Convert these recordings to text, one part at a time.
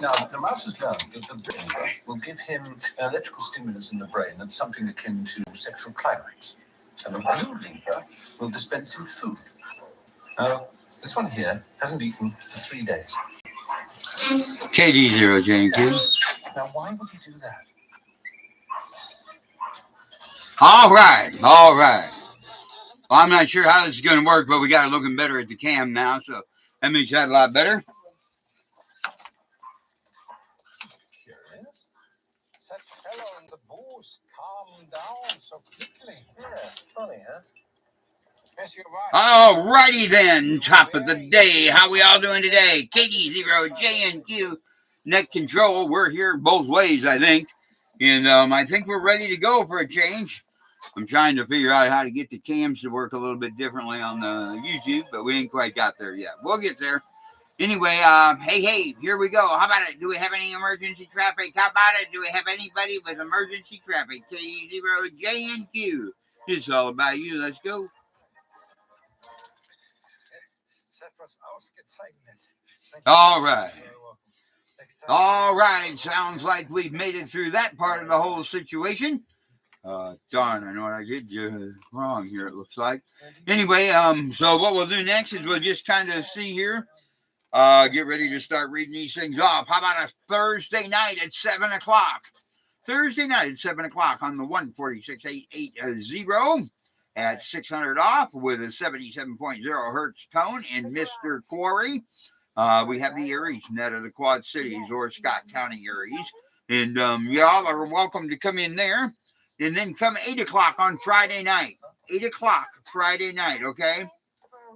Now, the mouse has learned that the brain will give him an electrical stimulus in the brain that's something akin to sexual climax. And the blue lever will dispense him food. Now, this one here hasn't eaten for 3 days. KD0 Q. Now, why would he do that? All right, all right. Well, I'm not sure how this is going to work, but we got it looking better at the cam now, so that makes that a lot better. Curious. That fellow in the booth calmed down so quickly. Yeah, funny, huh? Yes, you're right. All righty then, top of the day. How we all doing today? KD0 JNQ, net control. We're here both ways, I think. And I think we're ready to go for a change. I'm trying to figure out how to get the cams to work a little bit differently on the YouTube, but we ain't quite got there yet. We'll get there. Anyway, hey, here we go. How about it? Do we have any emergency traffic? How about it? Do we have anybody with emergency traffic? KD0 JNQ. It's all about you. Let's go. All right. All right. Sounds like we've made it through that part of the whole situation. Darn, I know what I did wrong here, it looks like. Anyway, so what we'll do next is we'll just kind of see here. Get ready to start reading these things off. How about a Thursday night at 7 o'clock? Thursday night at 7 o'clock on the 146.880 at 600 off with a 77.0 hertz tone and Mr. Quarry. We have the Aries net of the Quad Cities or Scott County Aries. And y'all are welcome to come in there. And then come 8 o'clock on Friday night. 8 o'clock Friday night, okay?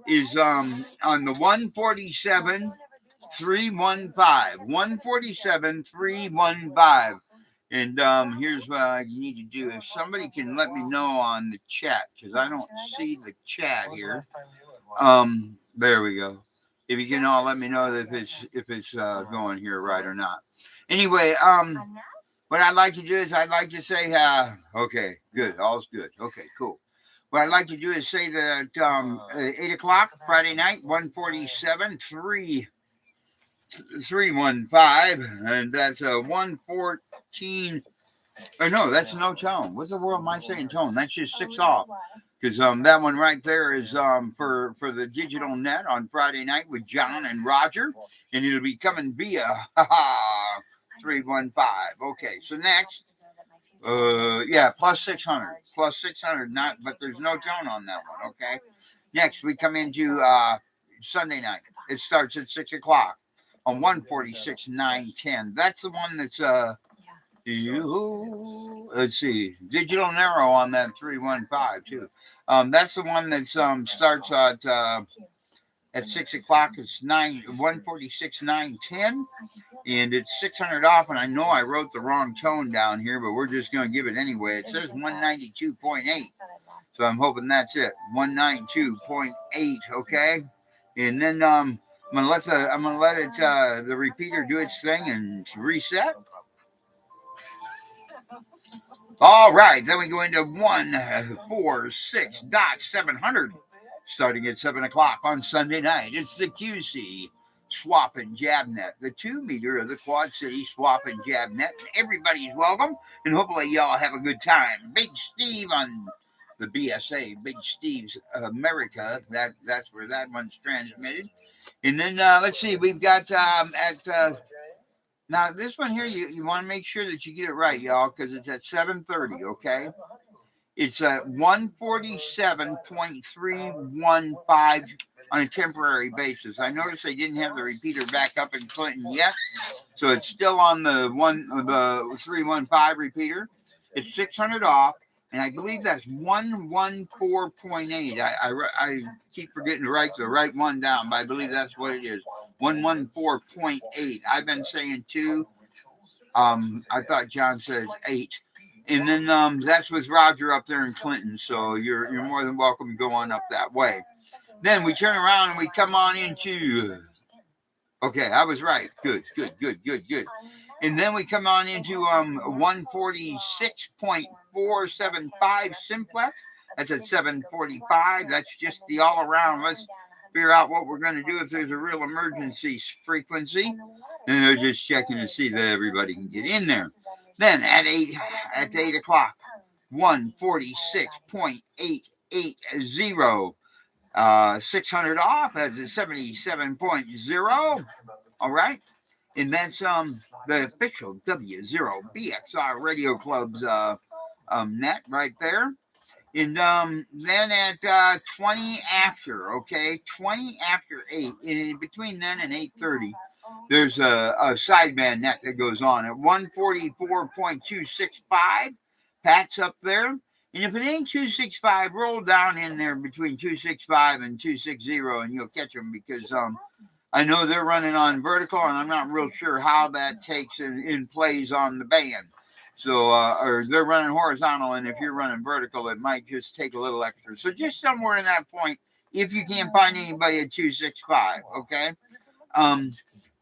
Is on the 147 315. 147 315. And here's what I need to do. If somebody can let me know on the chat, because I don't see the chat here. There we go. If you can all let me know if it's going here right or not. Anyway, what I'd like to do is I'd like to say, okay, good, all's good. Okay, cool. What I'd like to do is say that 8 o'clock Friday night, 147 315, and that's 114. Or no, that's no tone. What the world am I saying tone? That's just 6 off. Because that one right there is for the digital net on Friday night with John and Roger, and it'll be coming via 315. Okay, so next, yeah, plus 600, not, but there's no tone on that one. Okay, next we come into Sunday night. It starts at 6 o'clock on 146 910. That's the one that's let's see, digital narrow on that 315 too. That's the one that starts at 6 o'clock. It's 146 910, and it's 600 off. And I know I wrote the wrong tone down here, but we're just going to give it anyway. It says 192.8, so I'm hoping that's it. 192.8. Okay, and then I'm gonna let the repeater do its thing and reset. All right, then we go into 146.700, starting at 7 o'clock on Sunday night. It's the QC Swap and Jab Net, the 2 meter of the Quad City Swap and Jab Net. Everybody's welcome, and hopefully y'all have a good time. Big Steve on the BSA, Big Steve's America. That's where that one's transmitted. And then let's see, we've got now, this one here, you want to make sure that you get it right, y'all, because it's at 7:30, okay? It's at 147.315 on a temporary basis. I noticed they didn't have the repeater back up in Clinton yet, so it's still on the 315 repeater. It's 600 off, and I believe that's 114.8. I keep forgetting to write the right one down, but I believe that's what it is. 114.8. I've been saying 2. I thought John said 8. And then that's with Roger up there in Clinton. So you're more than welcome to go on up that way. Then we turn around and we come on into. Okay, I was right. Good. And then we come on into 146.475 simplex. That's at 745. That's just the all around. Let's figure out what we're going to do if there's a real emergency frequency. And they're just checking to see that everybody can get in there. Then at 8 o'clock, 146.880. 600 off at the 77.0. All right. And that's the official W0BXR Radio Club's net right there. And then at 20 after, okay, 20 after 8, in between then and 8:30, there's a sideband net that goes on at 144.265. Pat's up there. And if it ain't 265, roll down in there between 265 and 260, and you'll catch them because I know they're running on vertical, and I'm not real sure how that takes in plays on the band. So, or they're running horizontal, and if you're running vertical, it might just take a little extra. So just somewhere in that point, if you can't find anybody at 265, okay?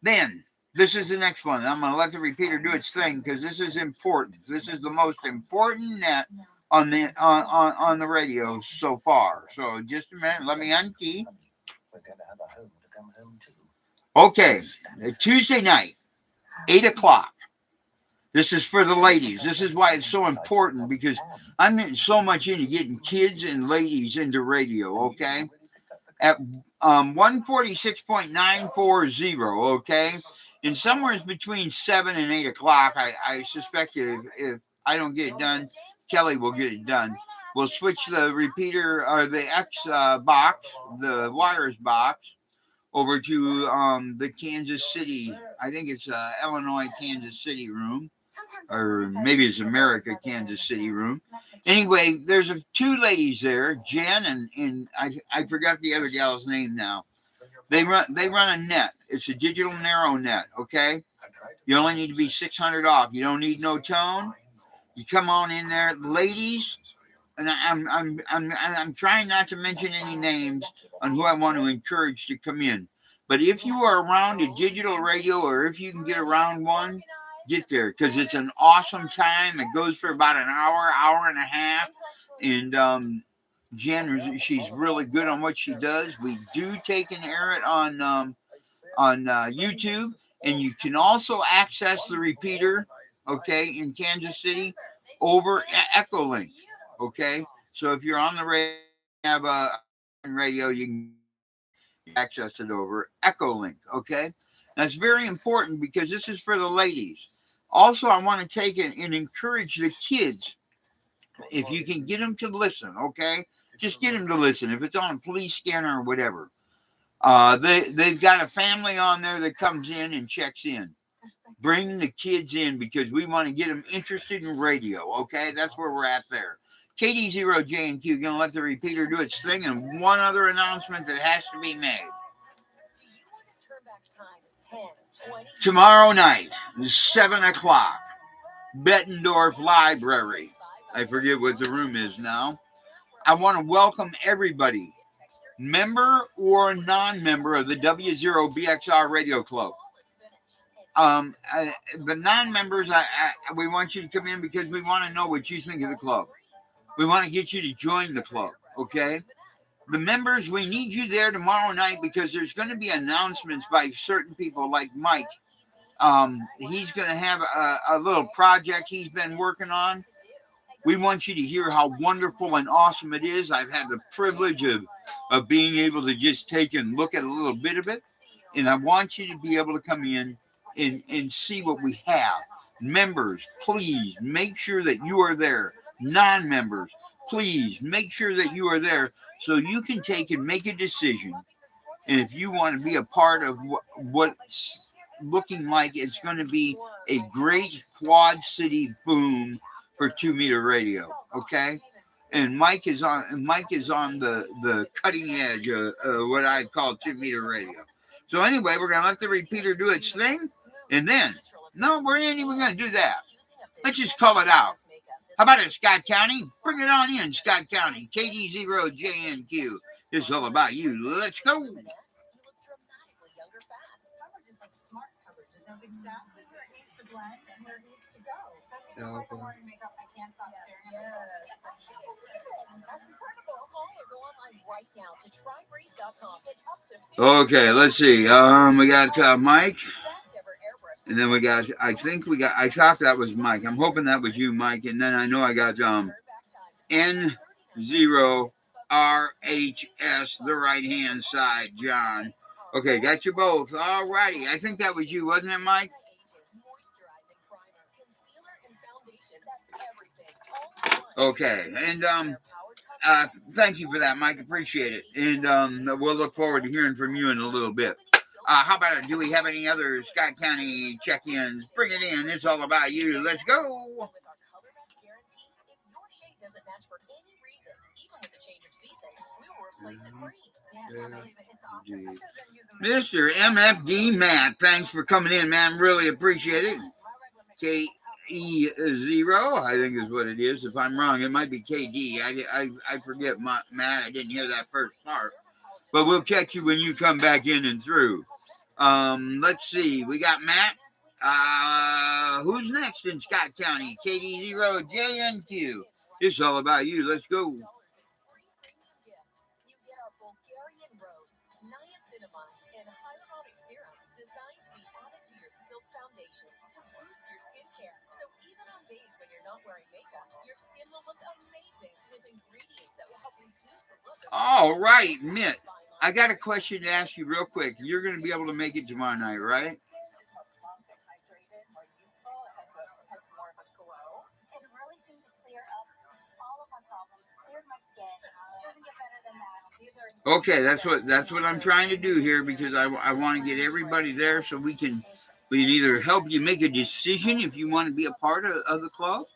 Then this is the next one. I'm going to let the repeater do its thing because this is important. This is the most important net on the radio so far. So just a minute. Let me unkey. Okay, Tuesday night, 8 o'clock. This is for the ladies. This is why it's so important because I'm getting so much into getting kids and ladies into radio, okay? At 146.940, okay? And somewhere between 7 and 8 o'clock, I suspect if I don't get it done, Kelly will get it done. We'll switch the repeater or the X box, the wires box, over to the Kansas City, I think it's Illinois, Kansas City room, or maybe it's America, Kansas City room. Anyway, there's two ladies there, Jen and I forgot the other gal's name now. They run a net. It's a digital narrow net, okay? You only need to be 600 off. You don't need no tone. You come on in there, ladies. And I'm trying not to mention any names on who I want to encourage to come in. But if you are around a digital radio, or if you can get around one, get there because it's an awesome time. It goes for about an hour and a half. And Jen, she's really good on what she does. We do take and air it on YouTube, and you can also access the repeater, okay, in Kansas City over Echolink. Okay, so if you're on the radio, have a radio, you can access it over Echolink. Okay, that's very important because this is for the ladies. Also, I want to take it and encourage the kids. If you can get them to listen, okay, just get them to listen. If it's on a police scanner or whatever, they've got a family on there that comes in and checks in. Bring the kids in because we want to get them interested in radio. Okay, that's where we're at there. KD0JNQ, going to let the repeater do its thing, and one other announcement that has to be made. Tomorrow night, 7 o'clock, Bettendorf Library. I forget what the room is now. I want to welcome everybody, member or non-member of the W0BXR Radio Club. The non-members, we want you to come in because we want to know what you think of the club. We want to get you to join the club, okay? The members, we need you there tomorrow night because there's going to be announcements by certain people like Mike. He's going to have a little project he's been working on. We want you to hear how wonderful and awesome it is. I've had the privilege of being able to just take and look at a little bit of it. And I want you to be able to come in and see what we have. Members, please make sure that you are there. Non-members, please make sure that you are there so you can take and make a decision. And if you want to be a part of what's looking like it's going to be a great Quad City boom for 2 Meter Radio, okay? And Mike is on the cutting edge of what I call 2 Meter Radio. So anyway, we're going to let the repeater do its thing. And then, no, we ain't even going to do that. Let's just call it out. How about it, Scott County? Bring it on in, Scott County. KD0JNQ. It's all about you. Let's go. Okay, let's see. We got Mike. And then we got, I thought that was Mike. I'm hoping that was you, Mike. And then I know I got N0RHS, the right hand side, John. Okay, got you both. All righty. I think that was you, wasn't it, Mike? Okay, and thank you for that, Mike. Appreciate it. And we'll look forward to hearing from you in a little bit. How about it? Do we have any other Scott County check-ins? Bring it in. It's all about you. Let's go. Mr. MFD Matt, thanks for coming in, man. Really appreciate it. KE0, I think is what it is. If I'm wrong, it might be KD. I forget, Matt. I didn't hear that first part. But we'll catch you when you come back in and through. Let's see. We got Matt. Who's next in Scott County? KD0, JNQ. It's all about you. Let's go. All right, Mitt. I got a question to ask you real quick. You're going to be able to make it tomorrow night, right? Okay, that's what I'm trying to do here, because I want to get everybody there so we can either help you make a decision if you want to be a part of the club,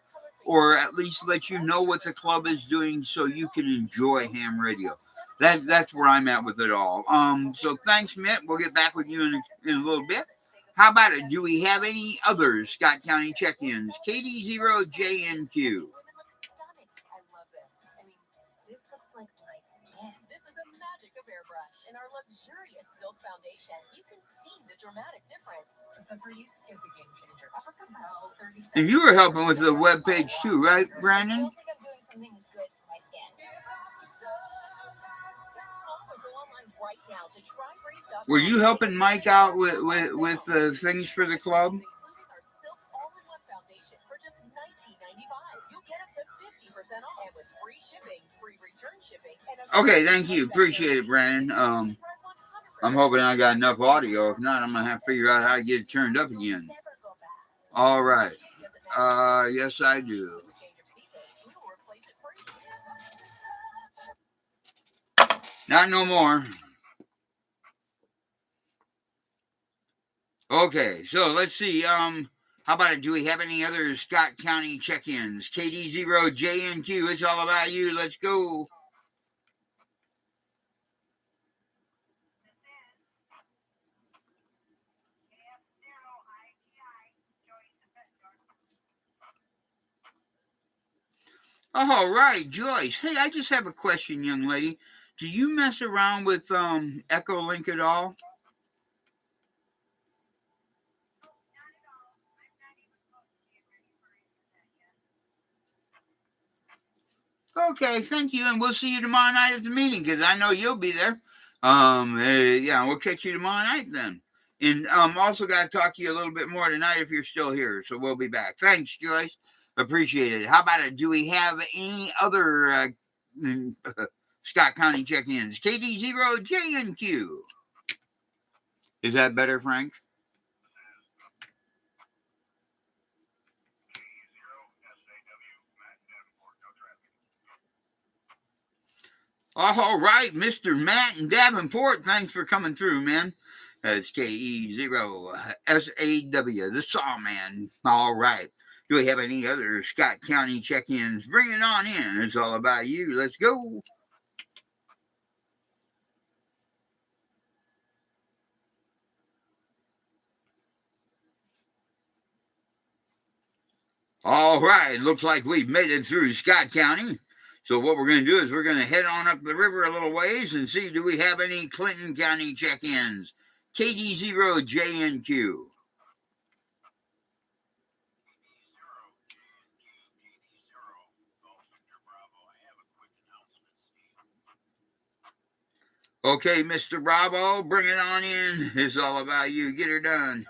or at least let you know what the club is doing so you can enjoy ham radio. That's where I'm at with it all. So thanks, Mitt. We'll get back with you in a little bit. How about it? Do we have any other Scott County check-ins? KD0JNQ. And you were helping with the web page too, right, Brandon? Were you helping Mike out with things for the club? Okay, thank you. Appreciate it, Brandon. I'm hoping I got enough audio. If not, I'm going to have to figure out how to get it turned up again. All right. Yes, I do. Not no more. Okay, so let's see. How about it? Do we have any other Scott County check-ins? KD0JNQ, it's all about you. Let's go. All right, Joyce. Hey, I just have a question, young lady. Do you mess around with Echolink at all? Okay, thank you, and we'll see you tomorrow night at the meeting, because I know you'll be there. Yeah, we'll catch you tomorrow night then. And also got to talk to you a little bit more tonight if you're still here, so we'll be back. Thanks, Joyce. Appreciate it. How about it? Do we have any other Scott County check-ins? KD0JNQ. Is that better, Frank? All right, Mr. Matt in Davenport, thanks for coming through, man. That's KE0SAW, the Sawman. All right. Do we have any other Scott County check-ins? Bring it on in. It's all about you. Let's go. All right. Looks like we've made it through Scott County. So what we're going to do is we're going to head on up the river a little ways and see, do we have any Clinton County check-ins? KD0JNQ. Okay, Mr. Bravo, bring it on in. It's all about you. Get her done.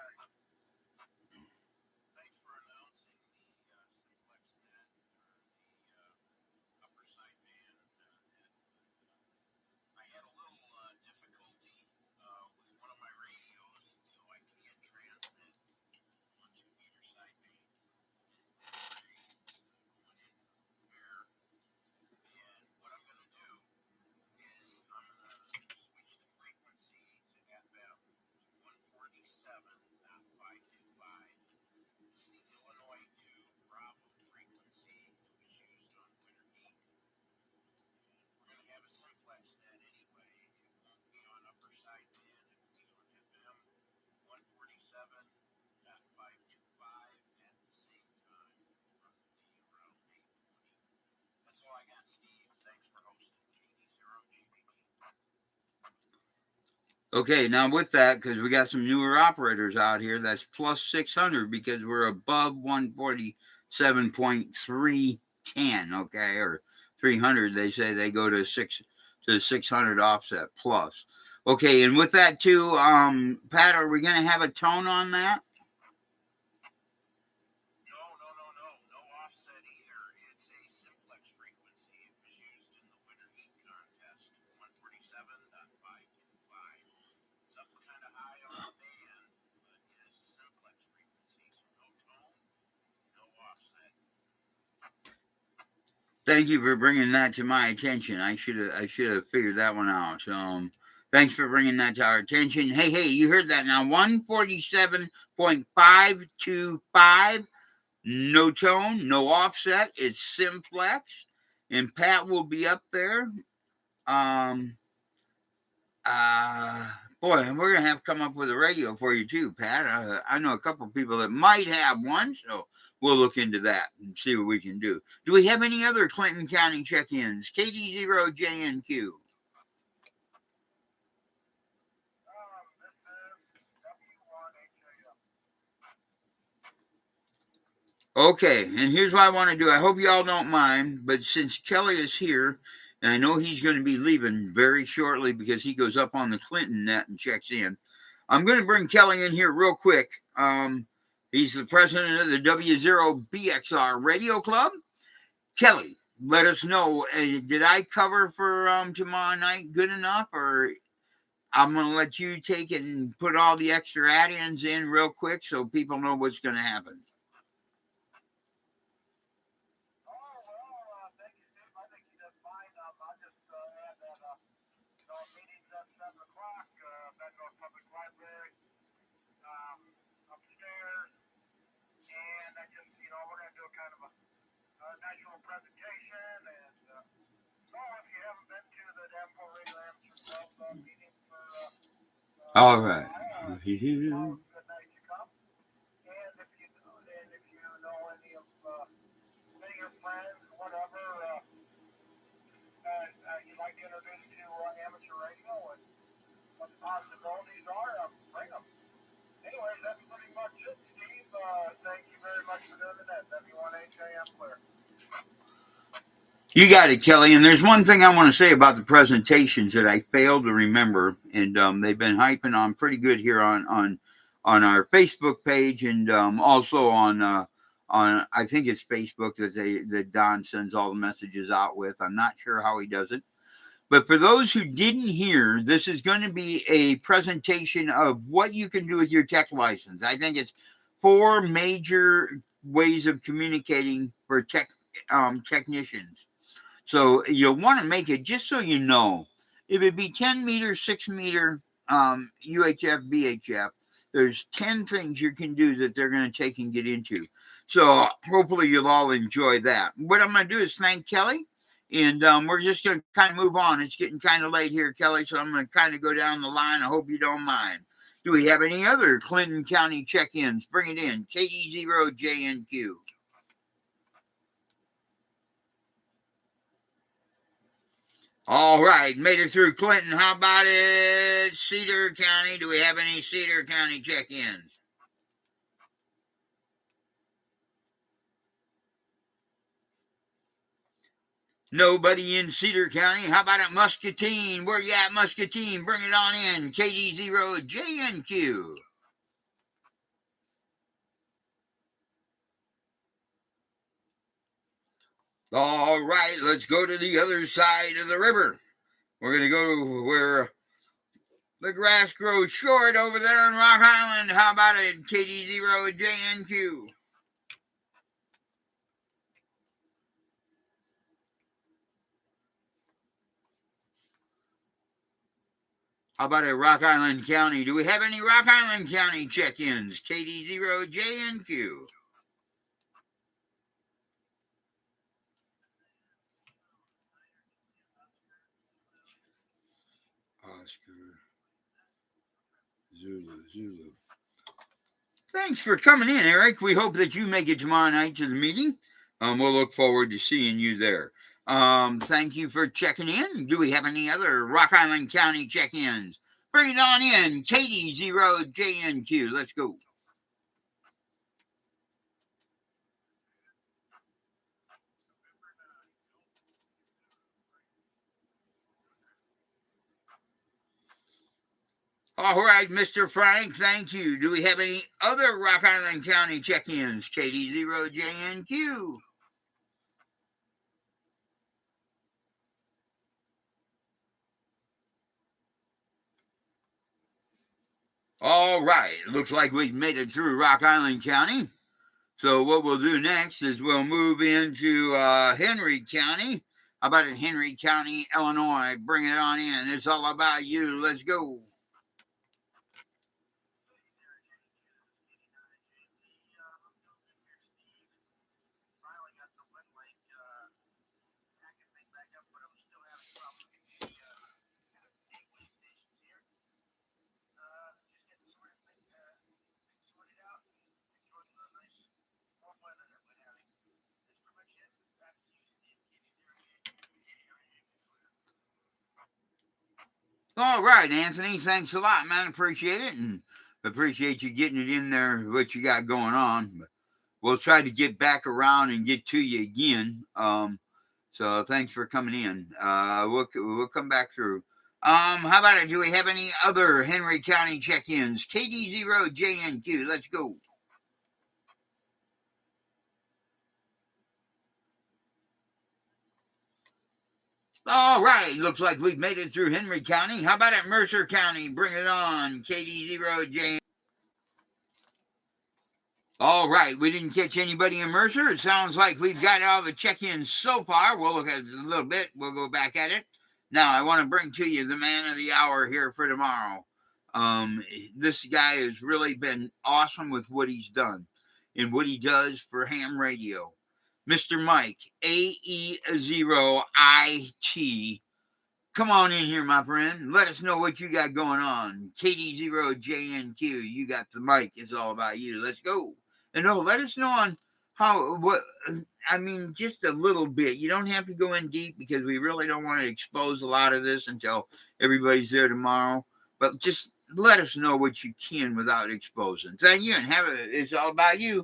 Okay, now with that, because we got some newer operators out here, that's plus 600 because we're above 147.310, okay, or 300. They say they go to 600 offset plus. Okay, and with that too, Pat, are we going to have a tone on that? No offset either. It's a simplex frequency. It was used in the winter heat contest, 147.525. It's up kind of high on the band, but it is a simplex frequency, so no tone, no offset. Thank you for bringing that to my attention. I should have figured that one out. Thanks for bringing that to our attention. Hey, you heard that now? 147.525. No tone, no offset. It's simplex, and Pat will be up there. Um, uh, Boy, and we're gonna have to come up with a radio for you too, Pat. I know a couple of people that might have one, so we'll look into that and see what we can do. Do we have any other Clinton County check-ins? KD0JNQ. This is W1HAM. Okay, and here's what I want to do. I hope y'all don't mind, but since Kelly is here, and I know he's going to be leaving very shortly because he goes up on the Clinton net and checks in, I'm going to bring Kelly in here real quick. He's the president of the W0BXR Radio Club. Kelly, let us know. Did I cover for tomorrow night good enough, or I'm going to let you take it and put all the extra add-ins in real quick so people know what's going to happen? Thank you, Steve. I think you did fine. I just add that, meetings at 7 o'clock, Meterof Public Library, upstairs, and I just, we're going to do a kind of a nice little presentation, and, if you haven't been to the Davenport Radio Amateur Club meeting for, All right. always a good night to come. And if you know any of your friends, whatever, you'd like to introduce to amateur radio and what the possibilities are, bring them. Anyways, that's pretty much it, Steve. Thank you very much for doing that. W1HAM clear. You got it, Kelly. And there's one thing I want to say about the presentations that I failed to remember, and they've been hyping on pretty good here on our Facebook page, and also on I think it's Facebook that Don sends all the messages out with. I'm not sure how he does it. But for those who didn't hear, this is going to be a presentation of what you can do with your tech license. I think it's 4 major ways of communicating for technicians. So you'll want to make it just so you know. If it be 10 meter, 6 meter UHF, VHF, there's 10 things you can do that they're going to take and get into. So hopefully you'll all enjoy that. What I'm going to do is thank Kelly. And we're just going to kind of move on. It's getting kind of late here, Kelly, so I'm going to kind of go down the line. I hope you don't mind. Do we have any other Clinton County check-ins? Bring it in. KD0JNQ. All right, made it through Clinton. How about it? Cedar County. Do we have any Cedar County check-ins? Nobody in Cedar County. How about at Muscatine? Where you at, Muscatine? Bring it on in. KD0JNQ. All right, let's go to the other side of the river. We're going to go where the grass grows short over there in Rock Island. How about it, KD0JNQ? How about at Rock Island County? Do we have any Rock Island County check-ins? KD0JNQ. Oscar Zulu. Thanks for coming in, Eric. We hope that you make it tomorrow night to the meeting. We'll look forward to seeing you there. Thank you for checking in. Do we have any other Rock Island County check-ins? Bring it on in, KD0JNQ. Let's go. All right, Mr. Frank, thank you. Do we have any other Rock Island County check-ins? KD0JNQ. All right, looks like we've made it through Rock Island County. So what we'll do next is we'll move into Henry County. How about in Henry County, Illinois? Bring it on in. It's all about you. Let's go. All right, Anthony. Thanks a lot, man. Appreciate it, and appreciate you getting it in there. What you got going on? But we'll try to get back around and get to you again. So thanks for coming in. We'll come back through. How about it? Do we have any other Henry County check-ins? KD0JNQ. Let's go. All right, looks like we've made it through Henry County. How about at Mercer County? Bring it on, KD0J. All right, we didn't catch anybody in Mercer. It sounds like we've got all the check-ins so far. We'll look at it a little bit. We'll go back at it. Now, I want to bring to you the man of the hour here for tomorrow. This guy has really been awesome with what he's done and what he does for ham radio. Mr. Mike, AE0IT. Come on in here, my friend. Let us know what you got going on. KD0JNQ, you got the mic. It's all about you. Let's go. And let us know on just a little bit. You don't have to go in deep because we really don't want to expose a lot of this until everybody's there tomorrow. But just let us know what you can without exposing. Thank you, and it's all about you.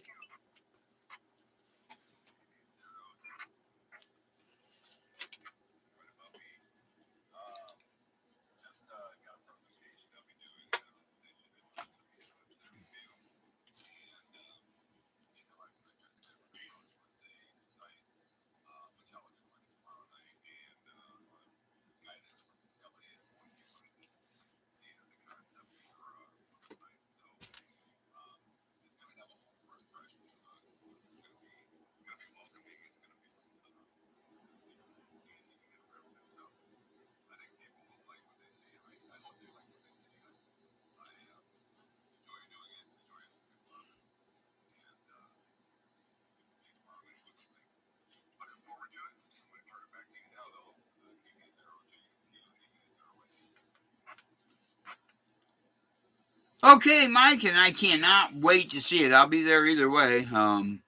Okay, Mike, and I cannot wait to see it. I'll be there either way. I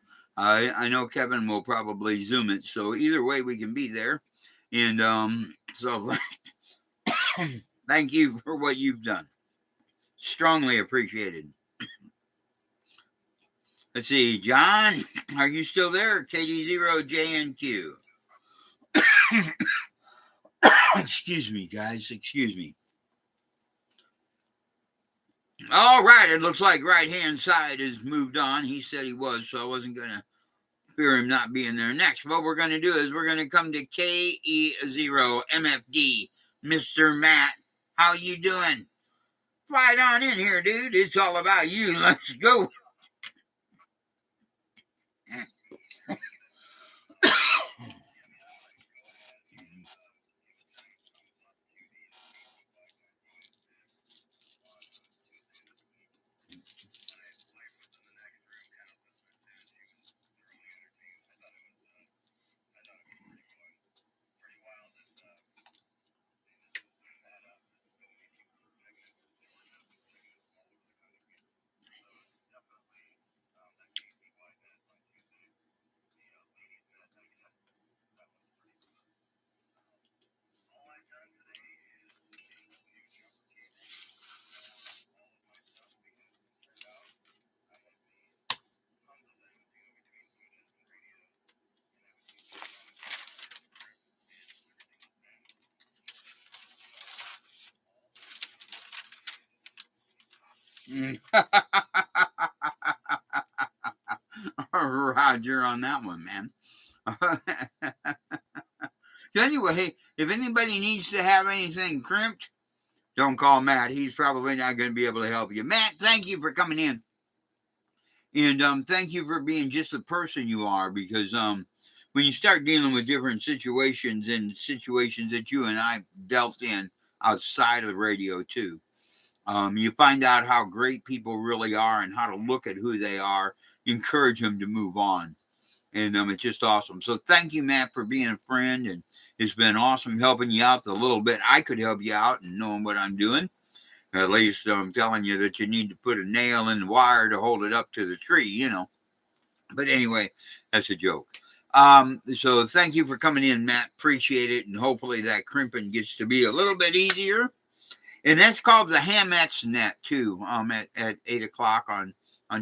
know Kevin will probably Zoom it, so either way we can be there. And so thank you for what you've done. Strongly appreciated. Let's see, John, are you still there? KD0JNQ. Excuse me, guys. Excuse me. All right, it looks like right-hand side has moved on. He said he was, so I wasn't going to fear him not being there next. What we're going to do is we're going to come to KE0MFD. Mr. Matt, how you doing? Fly on in here, dude. It's all about you. Let's go. Roger on that one, man. So anyway, if anybody needs to have anything crimped, don't call Matt. He's probably not going to be able to help you. Matt, thank you for coming in. And thank you for being just the person you are, because when you start dealing with different situations and situations that you and I dealt in outside of radio too, you find out how great people really are and how to look at who they are, encourage them to move on. And it's just awesome. So thank you, Matt, for being a friend. And it's been awesome helping you out the little bit I could help you out and knowing what I'm doing. At least I'm telling you that you need to put a nail in the wire to hold it up to the tree, you know. But anyway, that's a joke. So thank you for coming in, Matt. Appreciate it. And hopefully that crimping gets to be a little bit easier. And that's called the Hamettes net too. At 8 o'clock on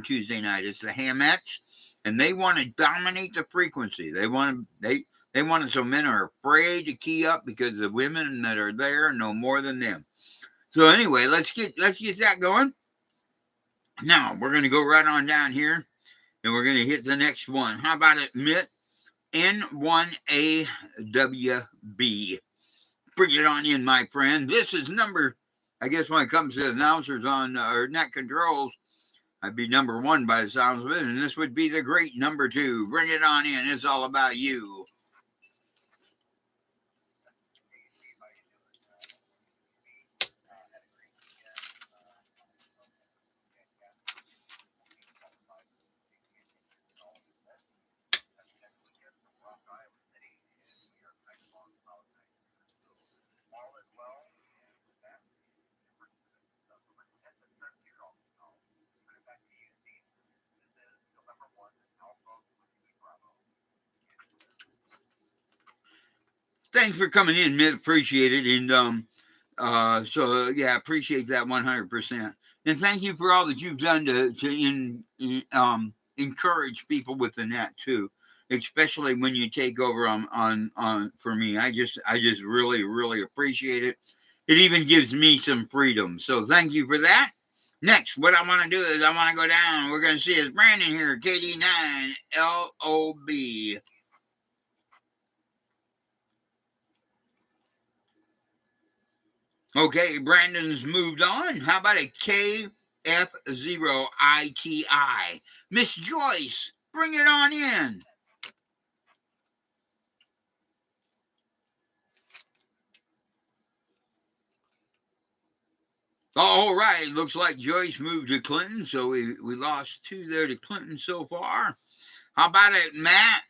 Tuesday night. It's the Hamettes, and they want to dominate the frequency. They want it so men are afraid to key up because the women that are there know more than them. So anyway, let's get that going. Now we're going to go right on down here, and we're going to hit the next one. How about it, Mitt? N1AWB. Bring it on in, my friend. This is number, I guess when it comes to announcers on or net controls, I'd be number 1 by the sounds of it, and this would be the great number 2. Bring it on in. It's all about you. Thanks for coming in, Mitt. Appreciate it. And so yeah, appreciate that 100%. And thank you for all that you've done to encourage people with the net too, especially when you take over on for me. I just really appreciate it. It even gives me some freedom. So thank you for that. Next, what I want to do is I want to go down. We're going to see is Brandon here, KD9 LOB. Okay, Brandon's moved on. How about a KF0ITI? Miss Joyce, bring it on in. All right, looks like Joyce moved to Clinton, so we lost 2 there to Clinton so far. How about it, Matt?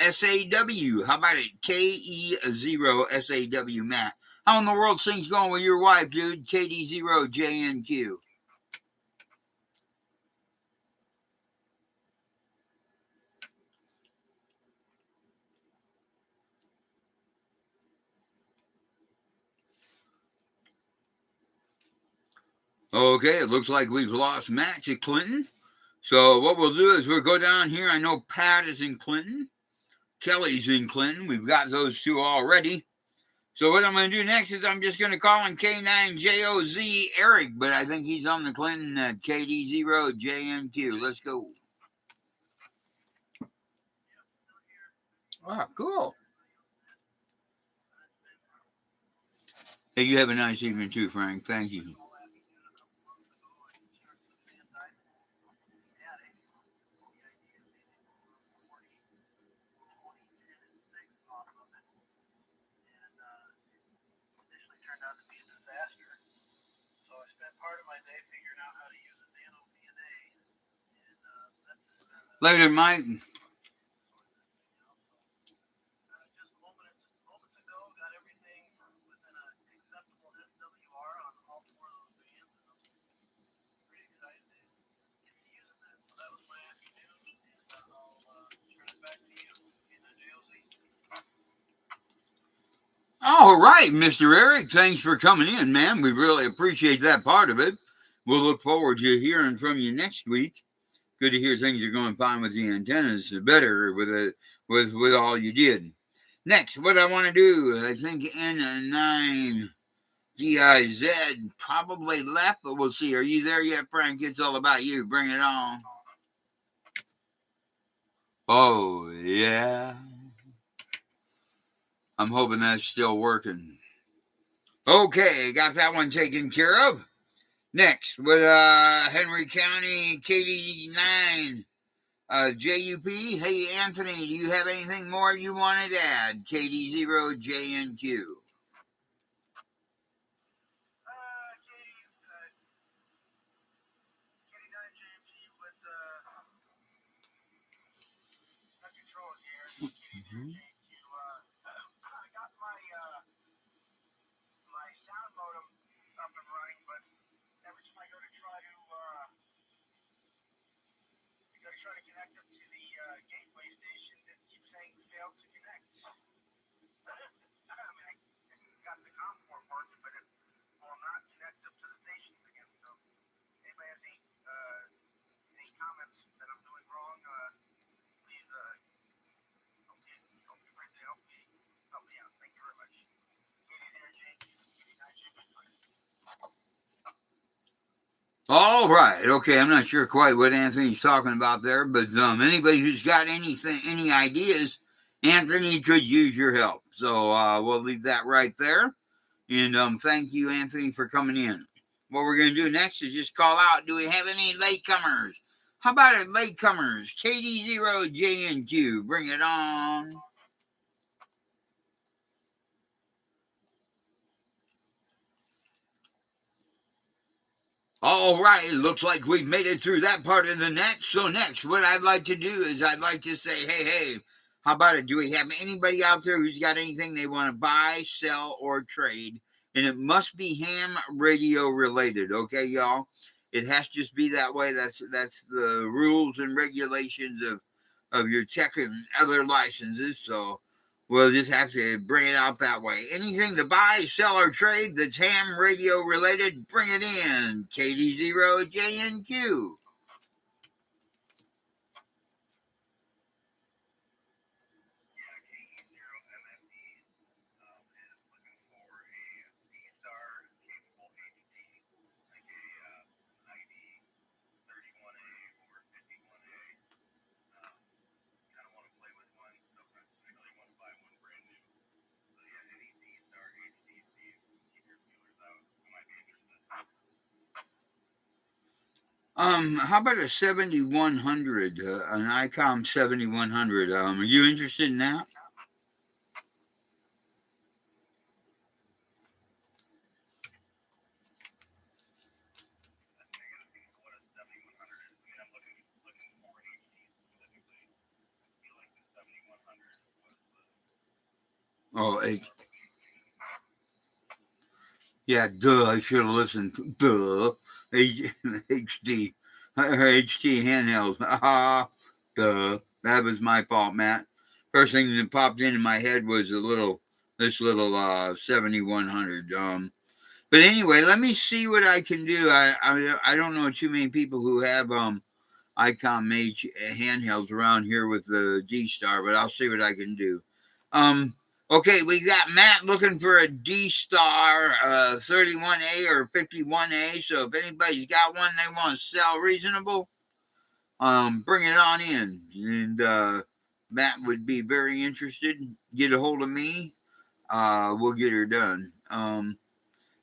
SAW. How about it, KE0SAW, Matt? How in the world things going with your wife, dude? KD0JNQ. Okay, it looks like we've lost Matt to Clinton. So what we'll do is we'll go down here. I know Pat is in Clinton. Kelly's in Clinton. We've got those 2 already. So what I'm going to do next is I'm just going to call him K9JOZ Eric, but I think he's on the Clinton KD0JNQ. Let's go. Ah, cool. Hey, you have a nice evening too, Frank. Thank you. Later, Mike. All right, Mr. Eric, thanks for coming in, man. We really appreciate that part of it. We'll look forward to hearing from you next week. Good to hear things are going fine with the antennas, better with all you did. Next, what I want to do, I think N9 DIZ probably left, but we'll see. Are you there yet, Frank? It's all about you. Bring it on. Oh, yeah. I'm hoping that's still working. Okay, got that one taken care of. Next, with Henry County, KD9, JUP. Hey, Anthony, do you have anything more you wanted to add? KD0JNQ. All right. Okay. I'm not sure quite what Anthony's talking about there, but anybody who's got anything, any ideas, Anthony could use your help. So we'll leave that right there. And thank you, Anthony, for coming in. What we're going to do next is just call out, do we have any latecomers? How about it, latecomers? KD0JNQ. Bring it on. All right, it looks like we've made it through that part of the net. So next, what I'd like to do is I'd like to say, hey, how about it? Do we have anybody out there who's got anything they want to buy, sell, or trade? And it must be ham radio related, okay, y'all? It has to just be that way. That's the rules and regulations of your tech and other licenses. So we'll just have to bring it out that way. Anything to buy, sell, or trade that's ham radio related, bring it in. KD0JNQ. How about a 7100, an ICOM 7100? Are you interested in that? Oh, yeah, duh, I should have listened. Duh. HD. HD handhelds. Ah, duh. That was my fault, Matt. First thing that popped into my head was this little 7100. But anyway, let me see what I can do. I don't know too many people who have ICOM Mage handhelds around here with the D-Star, but I'll see what I can do. Okay, we got Matt looking for a D-Star 31A or 51A. So if anybody's got one they want to sell reasonable, bring it on in. And Matt would be very interested. Get a hold of me. We'll get her done.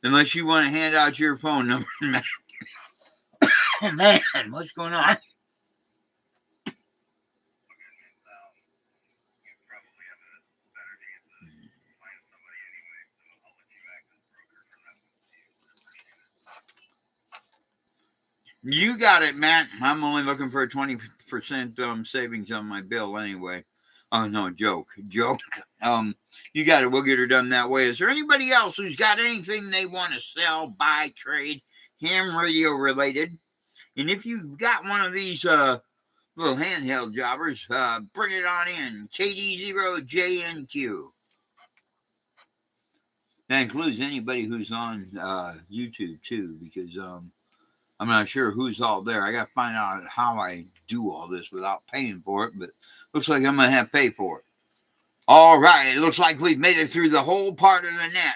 Unless you want to hand out your phone number, Matt. Oh, man, what's going on? You got it, Matt. I'm only looking for a 20% savings on my bill anyway. Oh no, joke. You got it. We'll get her done that way. Is there anybody else who's got anything they want to sell, buy, trade, ham radio related? And if you've got one of these little handheld jobbers, bring it on in. KD0JNQ. That includes anybody who's on YouTube too, because I'm not sure who's all there. I got to find out how I do all this without paying for it, but looks like I'm going to have to pay for it. All right. It looks like we've made it through the whole part of the net.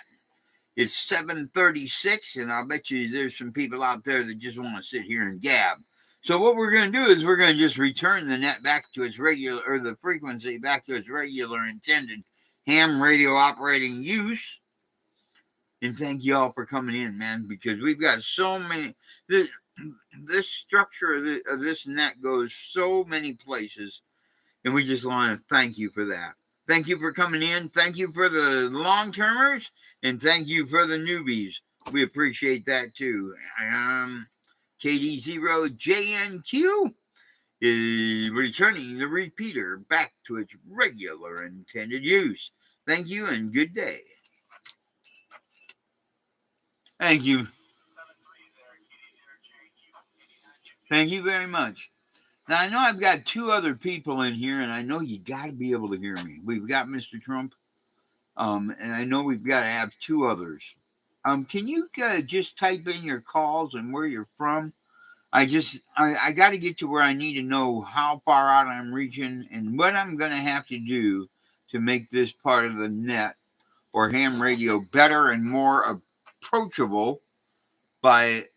It's 7:36, and I'll bet you there's some people out there that just want to sit here and gab. So what we're going to do is we're going to just return the net back to its regular, or the frequency back to its regular intended ham radio operating use. And thank you all for coming in, man, because we've got so many. This structure of this net goes so many places, and we just want to thank you for that. Thank you for coming in. Thank you for the long termers, and thank you for the newbies. We appreciate that too. KD0JNQ is returning the repeater back to its regular intended use. Thank you and good day. Thank you. Thank you very much. Now, I know I've got two other people in here, and I know you got to be able to hear me. We've got Mr. Trump, and I know we've got to have two others. Can you just type in your calls and where you're from? I got to get to where I need to know how far out I'm reaching and what I'm going to have to do to make this part of the net or ham radio better and more approachable by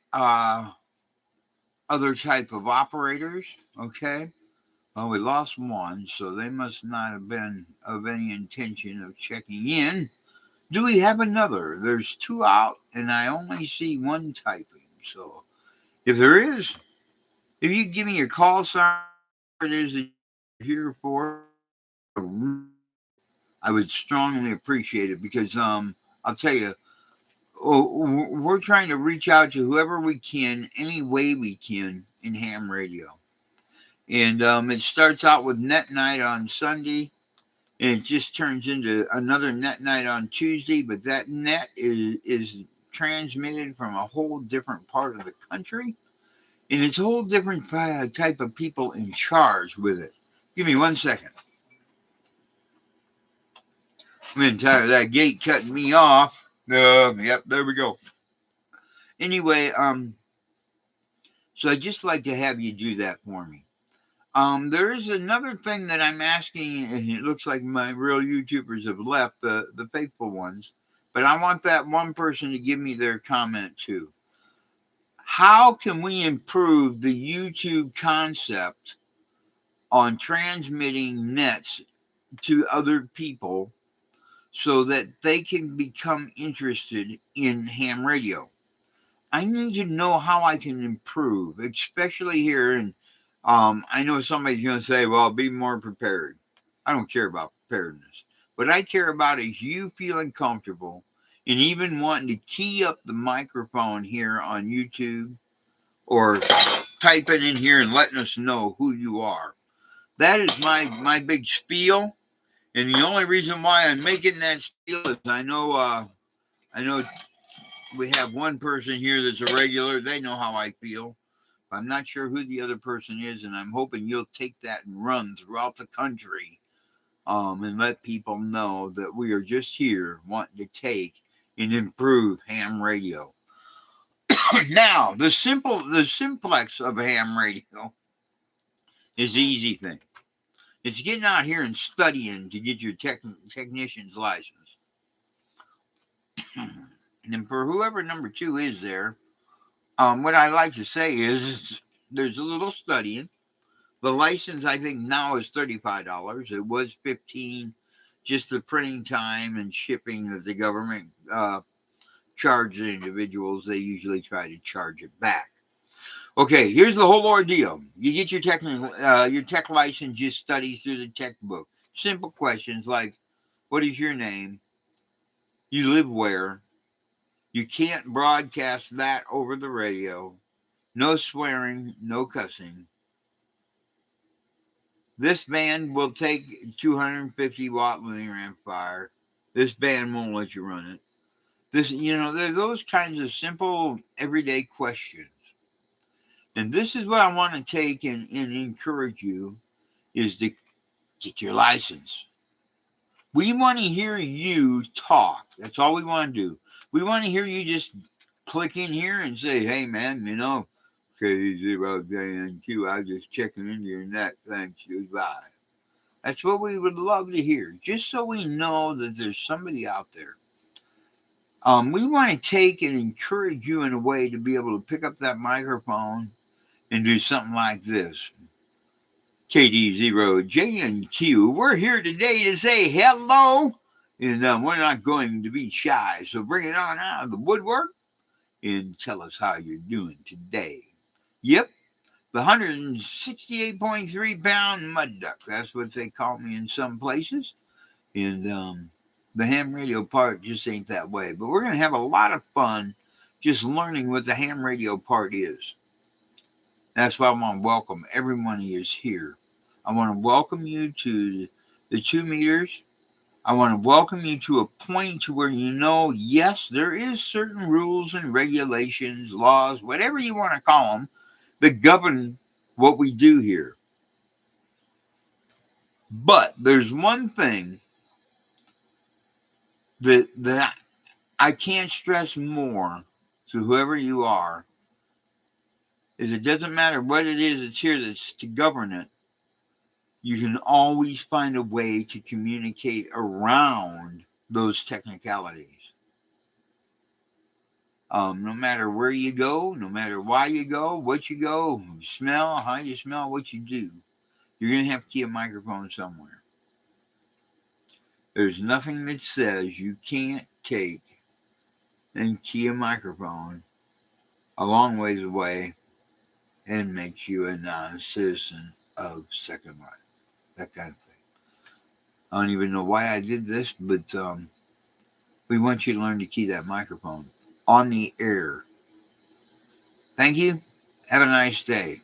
other type of operators. Okay. Well, we lost one, so they must not have been of any intention of checking in. Do we have another? There's two out, and I only see one typing. So if there is, if you give me your call sign, whatever it is that you're here for, I would strongly appreciate it because I'll tell you, we're trying to reach out to whoever we can, any way we can in ham radio. And it starts out with net night on Sunday, and it just turns into another net night on Tuesday. But that net is transmitted from a whole different part of the country, and it's a whole different type of people in charge with it. Give me 1 second. I'm getting tired of that gate cutting me off. Yep, there we go. Anyway, so I'd just like to have you do that for me. There is another thing that I'm asking, and it looks like my real YouTubers have left, the faithful ones, but I want that one person to give me their comment too. How can we improve the YouTube concept on transmitting nets to other people so that they can become interested in ham radio? I need to know how I can improve, especially here. And I know somebody's going to say, well, be more prepared. I don't care about preparedness. What I care about is you feeling comfortable and even wanting to key up the microphone here on YouTube or typing in here and letting us know who you are. That is my big spiel. And the only reason why I'm making that spiel is I know we have one person here that's a regular. They know how I feel. I'm not sure who the other person is, and I'm hoping you'll take that and run throughout the country and let people know that we are just here wanting to take and improve ham radio. Now, the simplex of ham radio is the easy thing. It's getting out here and studying to get your technician's license. And then for whoever number two is there, what I like to say is there's a little studying. The license I think now is $35. It was $15. Just the printing time and shipping that the government charges individuals. They usually try to charge it back. Okay, here's the whole ordeal. You get your tech license. You study through the tech book. Simple questions like, "What is your name? You live where? You can't broadcast that over the radio. No swearing, no cussing. This band will take 250-watt linear amplifier. This band won't let you run it." There those kinds of simple everyday questions. And this is what I want to take and encourage you is to get your license. We want to hear you talk. That's all we want to do. We want to hear you just click in here and say, "Hey, man, KD0JNQ, I was just checking into your net. Thanks. Goodbye." That's what we would love to hear, just so we know that there's somebody out there. We want to take and encourage you in a way to be able to pick up that microphone and do something like this. KD0JNQ, we're here today to say hello, and we're not going to be shy. So bring it on out of the woodwork and tell us how you're doing today. Yep, the 168.3 pound mud duck. That's what they call me in some places. And the ham radio part just ain't that way. But we're going to have a lot of fun just learning what the ham radio part is. That's why I want to welcome everyone who is here. I want to welcome you to the 2 meters. I want to welcome you to a point to where you know, yes, there is certain rules and regulations, laws, whatever you want to call them, that govern what we do here. But there's one thing that I can't stress more to whoever you are, is it doesn't matter what it is that's here that's to govern it. You can always find a way to communicate around those technicalities. No matter where you go, no matter why you go, what you go, smell, how you smell, what you do, you're going to have to keep a microphone somewhere. There's nothing that says you can't take and key a microphone a long ways away and makes you a non-citizen of Second Life. That kind of thing. I don't even know why I did this, but we want you to learn to key that microphone on the air. Thank you. Have a nice day.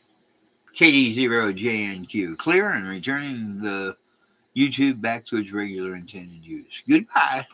KD0JNQ. Clear and returning the YouTube back to its regular intended use. Goodbye.